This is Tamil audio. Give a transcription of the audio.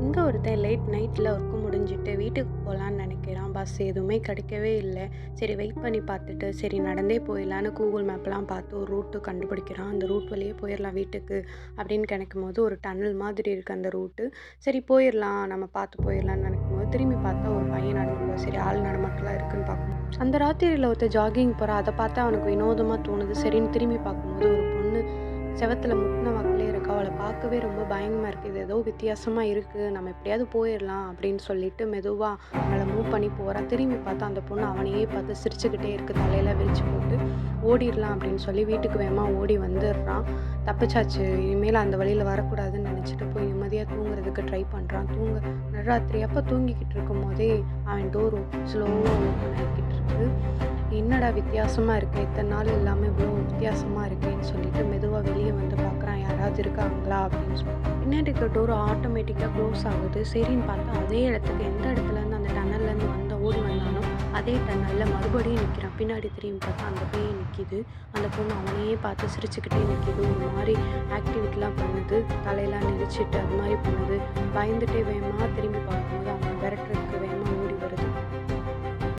எங்கே ஒருத்தன் லேட் நைட்டில் ஒர்க்கு முடிஞ்சுட்டு வீட்டுக்கு போகலான்னு நினைக்கிறான். பஸ் எதுவுமே கிடைக்கவே இல்லை. சரி வெயிட் பண்ணி பார்த்துட்டு சரி நடந்தே போயிடலான்னு கூகுள் மேப்லாம் பார்த்து ஒரு ரூட்டு கண்டுபிடிக்கிறான். அந்த ரூட் வழியே போயிடலாம் வீட்டுக்கு அப்படின்னு நினைக்கும் போது ஒரு டன்னல் மாதிரி இருக்குது அந்த ரூட்டு. சரி போயிடலாம், நம்ம பார்த்து போயிடலான்னு நினைக்கும் போது திரும்பி பார்த்தா ஒரு பையன் நடந்து போய் சரி ஆள் நடமாட்டலாம் இருக்குன்னு பார்க்கணும். அந்த ராத்திரியில் ஒருத்தர் ஜாகிங் போகிறா. அதை பார்த்தா அவனுக்கு வினோதமாக தோணுது. சரின்னு திரும்பி பார்க்கும்போது ஒரு பொண்ணு செவத்துல முட்டின வாக்கிலே இருக்கா. அவளை பார்க்கவே ரொம்ப பயங்கரமாக இருக்குது. இது ஏதோ வித்தியாசமாக இருக்குது, நம்ம எப்படியாவது போயிடலாம் அப்படின்னு சொல்லிட்டு மெதுவாக அவளை மூவ் பண்ணி போகிறா. திரும்பி பார்த்தா அந்த பொண்ணு அவனையே பார்த்து சிரிச்சுக்கிட்டே இருக்குது. தலையெல்லாம் விரிச்சு போட்டு ஓடிடலாம் அப்படின்னு சொல்லி வீட்டுக்கு வேகமாக ஓடி வந்துடுறான். தப்பிச்சாச்சு, இனிமேல் அந்த வழியில் வரக்கூடாதுன்னு நினச்சிட்டு போய் நிம்மதியாக தூங்குறதுக்கு ட்ரை பண்ணுறான். நடுராத்திரி அப்போ தூங்கிக்கிட்டு இருக்கும் போதே அவன் டோர் ஸ்லோவாக ஓப்பன் ஆகிக்கிட்டு இருக்கு. என்னடா வித்தியாசமாக இருக்குது, இத்தனை நாள் இல்லாமல் இவ்வளோ வித்தியாசமாக இருக்கேன்னு சொல்லிட்டு மெதுவாக வெளியே வந்து பார்க்குறான், யாராவது இருக்காங்களா அப்படின்னு சொல்லி. பின்னாடி இருக்க டோர் ஆட்டோமேட்டிக்காக க்ளோஸ் ஆகுது. சரின்னு பார்த்தா அதே இடத்துக்கு எந்த இடத்துலேருந்து அந்த டன்னல்லேருந்து ஓடி வந்தானோ அதே டன்னலில் மறுபடியும் நிற்கிறான். பின்னாடி திரும்பி பார்த்தா அந்த பேய் நிற்கிது. அந்த பொண்ணு அவனையே பார்த்து சிரிச்சுக்கிட்டே நிற்கிது. ஒரு மாதிரி ஆக்டிவிட்டிலாம் பண்ணுது, தலையெல்லாம் நெரிச்சிட்டு அது மாதிரி பண்ணுது. பயந்துட்டே வேகமாக திரும்பி பார்க்கும்போது அவனை விரட்டுறதுக்கு வேகமாக